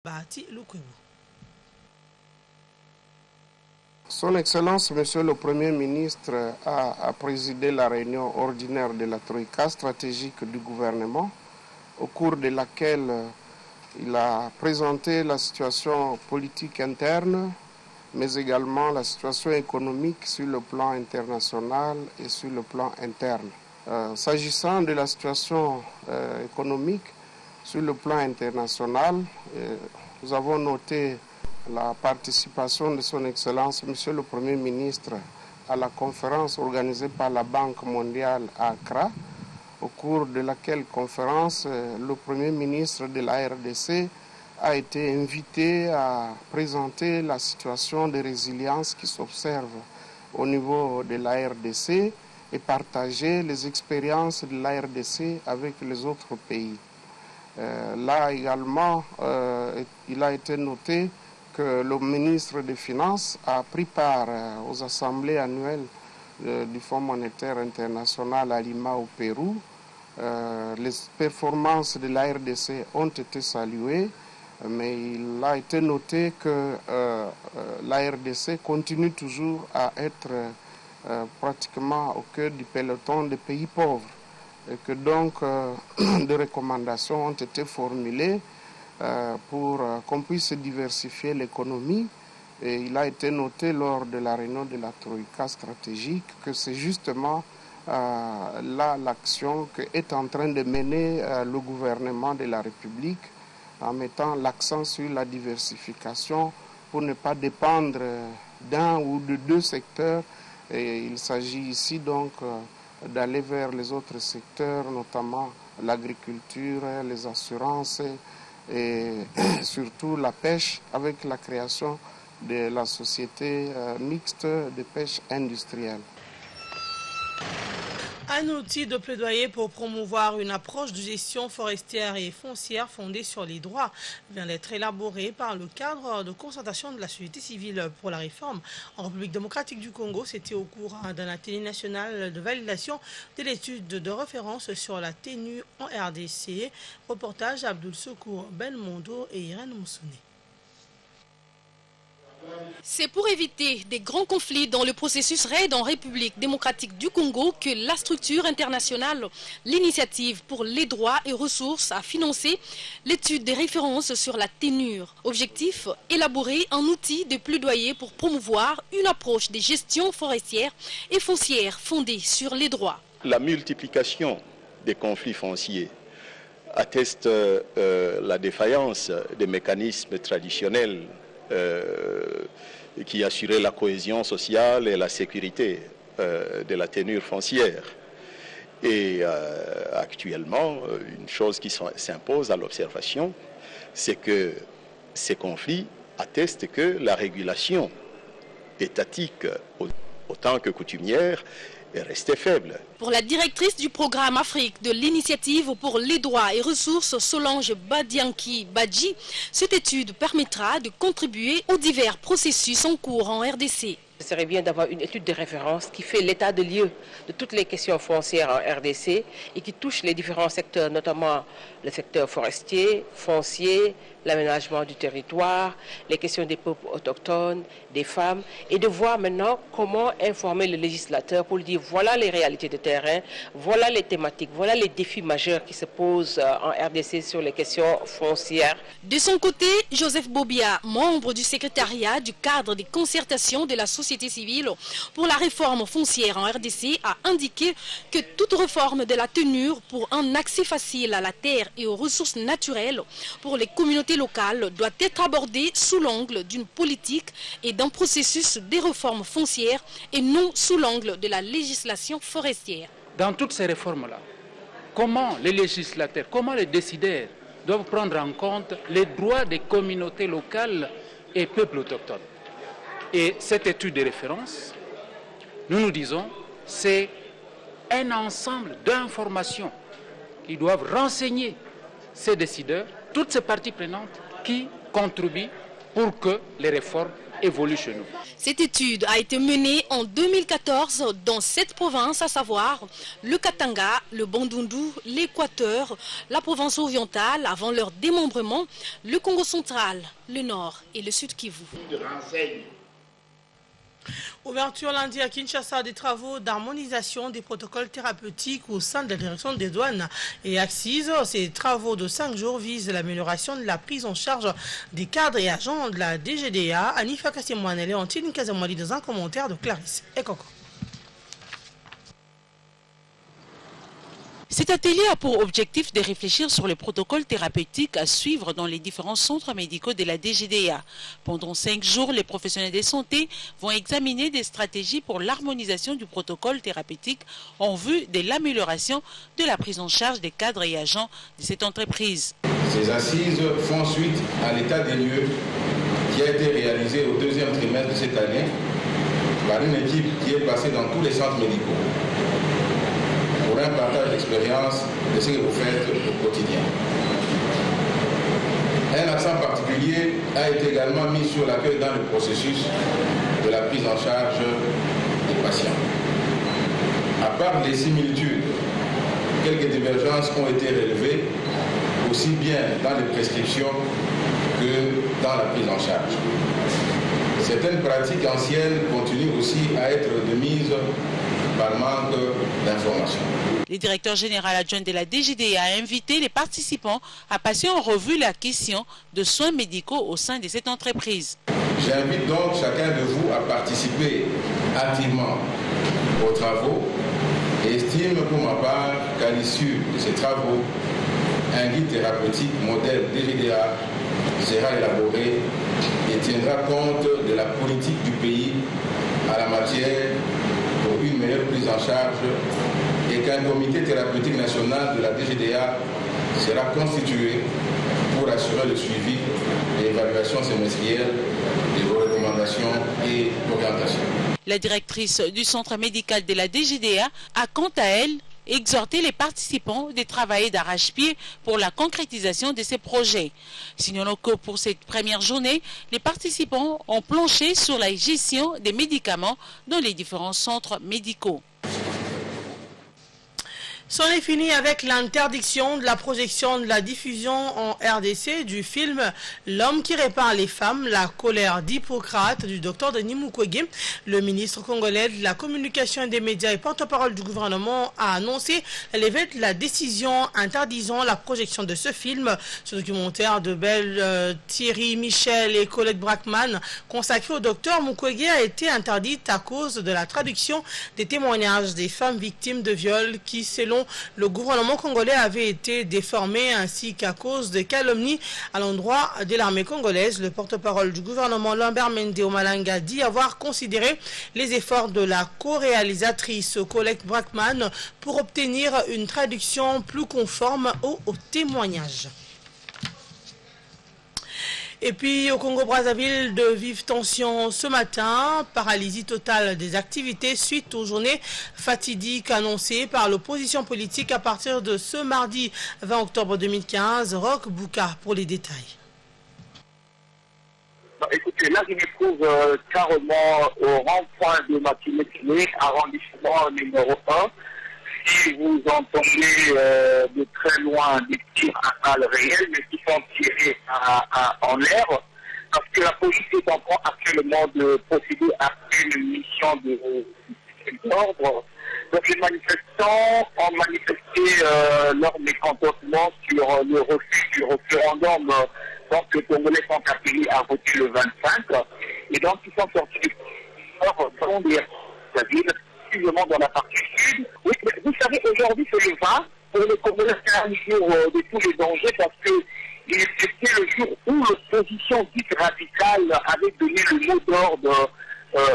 Bahati Lukwebo. Son Excellence, Monsieur le Premier ministre, a présidé la réunion ordinaire de la Troïka stratégique du gouvernement, au cours de laquelle il a présenté la situation politique interne, mais également la situation économique sur le plan international et sur le plan interne. S'agissant de la situation économique sur le plan international, nous avons noté la participation de son Excellence, Monsieur le Premier ministre, à la conférence organisée par la Banque mondiale à Accra, au cours de laquelle conférence, le Premier ministre de la RDC a été invité à présenter la situation de résilience qui s'observe au niveau de la RDC et partager les expériences de la RDC avec les autres pays. Là également, il a été noté que le ministre des Finances a pris part aux assemblées annuelles du Fonds monétaire international à Lima au Pérou. Les performances de la RDC ont été saluées, mais il a été noté que la RDC continue toujours à être pratiquement au cœur du peloton des pays pauvres et que donc des recommandations ont été formulées pour qu'on puisse diversifier l'économie. Et il a été noté lors de la réunion de la Troïka stratégique que c'est justement là l'action qu'est en train de mener le gouvernement de la République en mettant l'accent sur la diversification pour ne pas dépendre d'un ou de deux secteurs. Et il s'agit ici donc d'aller vers les autres secteurs, notamment l'agriculture, les assurances et surtout la pêche avec la création de la société mixte de pêche industrielle. Un outil de plaidoyer pour promouvoir une approche de gestion forestière et foncière fondée sur les droits vient d'être élaboré par le cadre de concertation de la société civile pour la réforme en République démocratique du Congo. C'était au cours d'un atelier national de validation de l'étude de référence sur la tenue en RDC. Reportage Abdoul Secours Belmondo et Irène Moussouné. C'est pour éviter des grands conflits dans le processus RAID en République démocratique du Congo que la structure internationale, l'Initiative pour les droits et ressources, a financé l'étude des références sur la ténure. Objectif, élaborer un outil de plaidoyer pour promouvoir une approche de gestion forestière et foncière fondée sur les droits. La multiplication des conflits fonciers atteste la défaillance des mécanismes traditionnels qui assuraient la cohésion sociale et la sécurité de la tenure foncière. Et actuellement, une chose qui s'impose à l'observation, c'est que ces conflits attestent que la régulation étatique, autant que coutumière, est restée faible. Pour la directrice du programme Afrique de l'Initiative pour les droits et ressources, Solange Badianki Badji, cette étude permettra de contribuer aux divers processus en cours en RDC. Ce serait bien d'avoir une étude de référence qui fait l'état de lieu de toutes les questions foncières en RDC et qui touche les différents secteurs, notamment le secteur forestier, foncier, l'aménagement du territoire, les questions des peuples autochtones, des femmes, et de voir maintenant comment informer le législateur pour lui dire voilà les réalités de terrain, voilà les thématiques, voilà les défis majeurs qui se posent en RDC sur les questions foncières. De son côté, Joseph Bobia, membre du secrétariat du cadre des concertations de la société civile pour la réforme foncière en RDC, a indiqué que toute réforme de la tenure pour un accès facile à la terre et aux ressources naturelles pour les communautés locales doit être abordée sous l'angle d'une politique et d'un processus de réforme foncière et non sous l'angle de la législation forestière. Dans toutes ces réformes-là, comment les législateurs, comment les décideurs doivent prendre en compte les droits des communautés locales et peuples autochtones? Et cette étude de référence, nous disons, c'est un ensemble d'informations qui doivent renseigner ces décideurs, toutes ces parties prenantes qui contribuent pour que les réformes évolue chez nous. Cette étude a été menée en 2014 dans 7 provinces, à savoir le Katanga, le Bandundu, l'Équateur, la province orientale avant leur démembrement, le Congo central, le Nord et le Sud Kivu. Ouverture lundi à Kinshasa des travaux d'harmonisation des protocoles thérapeutiques au sein de la direction des douanes et Axis. Ces travaux de 5 jours visent l'amélioration de la prise en charge des cadres et agents de la DGDA. Anifa Kassimouane et Léontine Kazamouali dans un commentaire de Clarisse et Coco. Cet atelier a pour objectif de réfléchir sur les protocoles thérapeutiques à suivre dans les différents centres médicaux de la DGDA. Pendant 5 jours, les professionnels de santé vont examiner des stratégies pour l'harmonisation du protocole thérapeutique en vue de l'amélioration de la prise en charge des cadres et agents de cette entreprise. Ces assises font suite à l'état des lieux qui a été réalisé au 2e trimestre de cette année par une équipe qui est passée dans tous les centres médicaux pour un partage d'expérience de ce que vous faites au quotidien. Un accent particulier a été également mis sur l'accueil dans le processus de la prise en charge des patients. À part les similitudes, quelques divergences ont été relevées, aussi bien dans les prescriptions que dans la prise en charge. Certaines pratiques anciennes continuent aussi à être de mise par manque d'informations. Le directeur général adjoint de la DGDA a invité les participants à passer en revue la question de soins médicaux au sein de cette entreprise. J'invite donc chacun de vous à participer activement aux travaux et estime pour ma part qu'à l'issue de ces travaux, un guide thérapeutique modèle DGDA sera élaboré et tiendra compte de la politique du pays à la matière pour une meilleure prise en charge et qu'un comité thérapeutique national de la DGDA sera constitué pour assurer le suivi et l'évaluation semestrielle de vos recommandations et orientations. La directrice du centre médical de la DGDA a quant à elle exhorté les participants de travailler d'arrache-pied pour la concrétisation de ces projets. Signalons que pour cette première journée, les participants ont planché sur la gestion des médicaments dans les différents centres médicaux. C'en est fini avec l'interdiction de la projection de la diffusion en RDC du film L'homme qui répare les femmes, la colère d'Hippocrate du docteur Denis Mukwege. Le ministre congolais de la communication et des médias et porte-parole du gouvernement a annoncé la décision interdisant la projection de ce film. Ce documentaire de Thierry Michel et Colette Brackman consacré au docteur Mukwege a été interdit à cause de la traduction des témoignages des femmes victimes de viols qui, selon le gouvernement congolais, avait été déformé ainsi qu'à cause des calomnies à l'endroit de l'armée congolaise. Le porte-parole du gouvernement Lambert Mende Omalanga dit avoir considéré les efforts de la co-réalisatrice Colette Brackman pour obtenir une traduction plus conforme aux témoignages. Et puis au Congo-Brazzaville, de vives tensions ce matin, paralysie totale des activités suite aux journées fatidiques annoncées par l'opposition politique à partir de ce mardi 20 octobre 2015. Roch Bouka pour les détails. Écoutez, là je me trouve carrément au rond-point de Makiné, arrondissement numéro 1. Si vous entendez de très loin des tirs à balles réelles, mais qui sont tirés en l'air, parce que la police est en train actuellement de procéder à une mission d'ordre. Donc les manifestants ont manifesté leur mécontentement sur le refus du référendum. Donc les Congolais sont appelés à voter le 25. Et donc ils sont sortis du fond de la ville, précisément dans la partie sud. Oui, mais vous savez, aujourd'hui c'est le 20. Pour les Congolais, c'est un jour de tous les dangers parce que c'était le jour où l'opposition dite radicale avait donné le mot d'ordre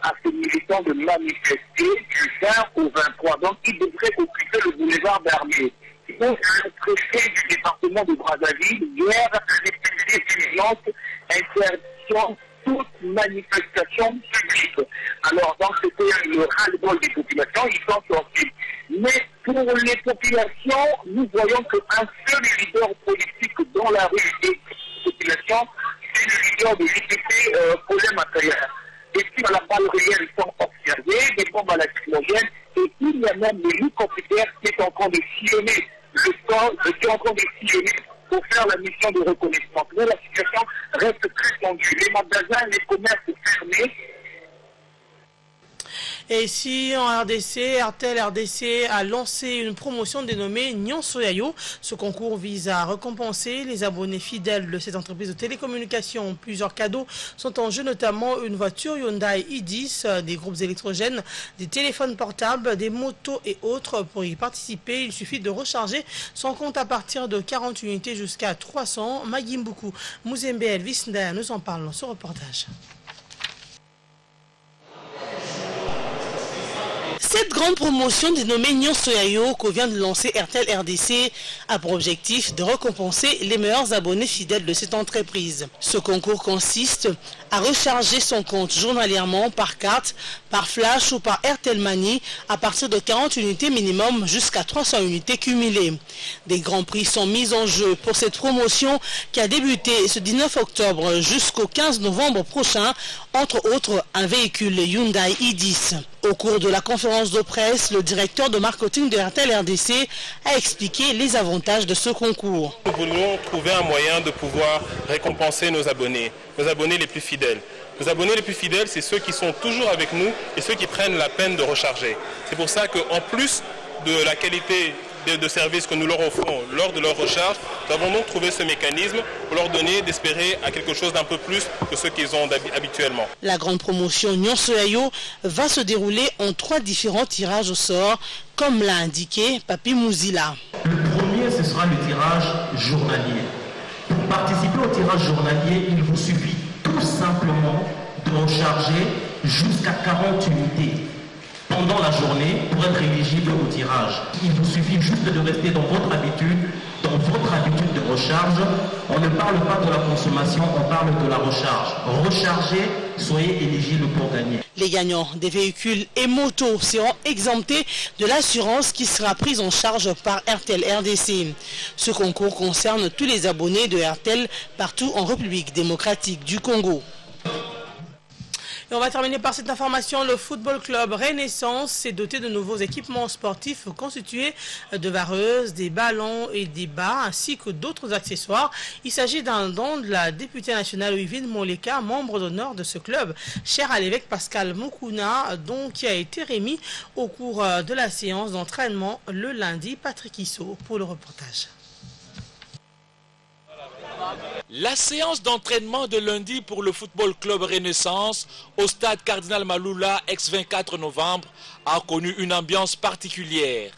à ces militants de manifester du 20 au 23. Donc, ils devraient occuper le boulevard d'Armée. Donc, le préfet du département de Brazzaville, hier, a décidé d'urgence interdiction toute manifestation publique. Alors, donc, c'était le ras-le-bol des populations, ils sont sortis. Mais pour les populations, nous voyons qu'un seul leader politique dans la rue des populations, c'est le plusieurs de l'IPC pour les matériels. Des tirs à la balle réelle sont observés, des bombes à lacrymogènes, et il y a même l'hélicoptère qui est en train de sillonner le sol, qui est en train de sillonner pour faire la mission de reconnaissance. Mais la situation reste très tendue. Les magasins, les commerces fermés. Et ici, en RDC, RTL RDC a lancé une promotion dénommée Nyon Soyayo. Ce concours vise à récompenser les abonnés fidèles de cette entreprise de télécommunications. Plusieurs cadeaux sont en jeu, notamment une voiture Hyundai i10, des groupes électrogènes, des téléphones portables, des motos et autres. Pour y participer, il suffit de recharger son compte à partir de 40 unités jusqu'à 300. Magimbuku Mouzembe Elvis Ndaya nous en parle dans ce reportage. Cette grande promotion dénommée Nyon Soyayo que vient de lancer RTL RDC a pour objectif de récompenser les meilleurs abonnés fidèles de cette entreprise. Ce concours consiste à recharger son compte journalièrement par carte, par flash ou par RTL Money à partir de 40 unités minimum jusqu'à 300 unités cumulées. Des grands prix sont mis en jeu pour cette promotion qui a débuté ce 19 octobre jusqu'au 15 novembre prochain, entre autres un véhicule Hyundai i10. Au cours de la conférence de presse, le directeur de marketing de RTL RDC a expliqué les avantages de ce concours. Nous voulons trouver un moyen de pouvoir récompenser nos abonnés les plus fidèles. Nos abonnés les plus fidèles, c'est ceux qui sont toujours avec nous et ceux qui prennent la peine de recharger. C'est pour ça qu'en plus de la qualité de service que nous leur offrons lors de leur recharge, nous avons donc trouvé ce mécanisme pour leur donner d'espérer à quelque chose d'un peu plus que ce qu'ils ont habituellement. La grande promotion Nyon Soyayo va se dérouler en 3 différents tirages au sort, comme l'a indiqué Papi Mouzila. Le premier, ce sera le tirage journalier. Pour participer au tirage journalier, il vous suffit tout simplement de recharger jusqu'à 40 unités pendant la journée pour être éligible au tirage. Il vous suffit juste de rester dans votre habitude de recharge. On ne parle pas de la consommation, on parle de la recharge. Rechargez, soyez éligible pour gagner. Les gagnants des véhicules et motos seront exemptés de l'assurance qui sera prise en charge par RTL RDC. Ce concours concerne tous les abonnés de RTL partout en République démocratique du Congo. Et on va terminer par cette information. Le football club Renaissance s'est doté de nouveaux équipements sportifs constitués de vareuses, des ballons et des bas, ainsi que d'autres accessoires. Il s'agit d'un don de la députée nationale Wivine Moleka, membre d'honneur de ce club, cher à l'évêque Pascal Mukuna, qui a été remis au cours de la séance d'entraînement le lundi. Patrick Issot pour le reportage. La séance d'entraînement de lundi pour le football club Renaissance au stade Cardinal Maloula, ex-24 novembre, a connu une ambiance particulière.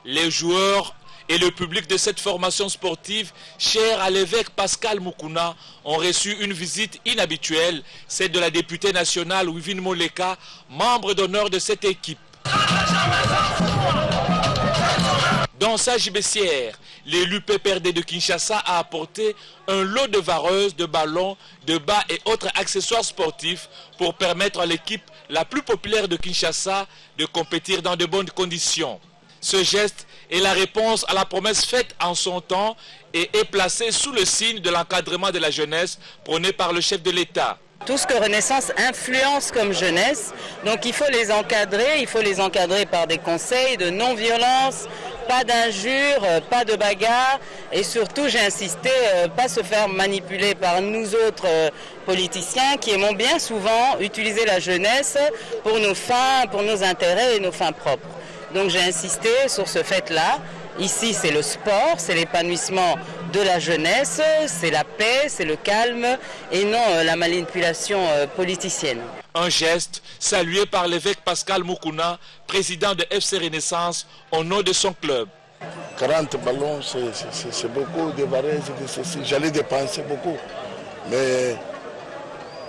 Les joueurs et le public de cette formation sportive, chère à l'évêque Pascal Mukuna, ont reçu une visite inhabituelle, celle de la députée nationale Wivine Moleka, membre d'honneur de cette équipe. Dans sa gibecière, l'élu PPRD de Kinshasa a apporté un lot de vareuses, de ballons, de bas et autres accessoires sportifs pour permettre à l'équipe la plus populaire de Kinshasa de compétir dans de bonnes conditions. Ce geste est la réponse à la promesse faite en son temps et est placé sous le signe de l'encadrement de la jeunesse prôné par le chef de l'État. Tout ce que Renaissance influence comme jeunesse, donc il faut les encadrer par des conseils de non-violence, pas d'injures, pas de bagarres et surtout j'ai insisté, pas se faire manipuler par nous autres politiciens qui aimons bien souvent utiliser la jeunesse pour nos fins, pour nos intérêts et nos fins propres. Donc j'ai insisté sur ce fait-là. Ici, c'est le sport, c'est l'épanouissement de la jeunesse, c'est la paix, c'est le calme et non la manipulation politicienne. Un geste salué par l'évêque Pascal Mukuna, président de FC Renaissance, au nom de son club. 40 ballons, c'est beaucoup de varaises, j'allais dépenser beaucoup. Mais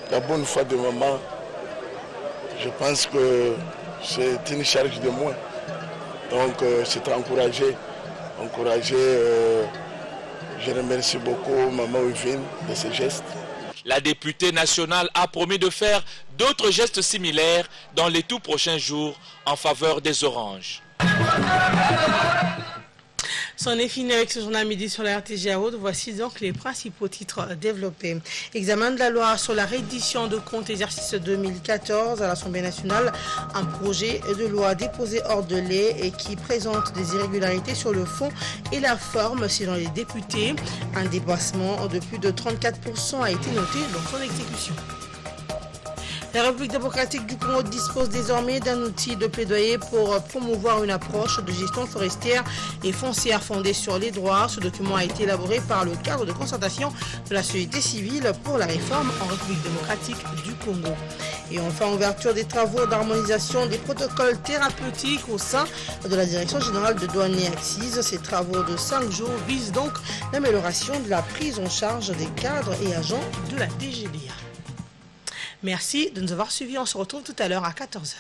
la bonne foi de maman, je pense que c'est une charge de moins. Donc c'est encouragé. Je remercie beaucoup Maman Wivine de ces gestes. La députée nationale a promis de faire d'autres gestes similaires dans les tout prochains jours en faveur des Oranges. C'en est fini avec ce journal midi sur la RTG Haute. Voici donc les principaux titres développés. Examen de la loi sur la reddition de comptes exercice 2014 à l'Assemblée nationale. Un projet de loi déposé hors délai et qui présente des irrégularités sur le fond et la forme selon les députés. Un dépassement de plus de 34% a été noté dans son exécution. La République démocratique du Congo dispose désormais d'un outil de plaidoyer pour promouvoir une approche de gestion forestière et foncière fondée sur les droits. Ce document a été élaboré par le cadre de concertation de la société civile pour la réforme en République démocratique du Congo. Et enfin, ouverture des travaux d'harmonisation des protocoles thérapeutiques au sein de la Direction générale de douane et accises. Ces travaux de 5 jours visent donc l'amélioration de la prise en charge des cadres et agents de la DGDA. Merci de nous avoir suivis. On se retrouve tout à l'heure à 14h.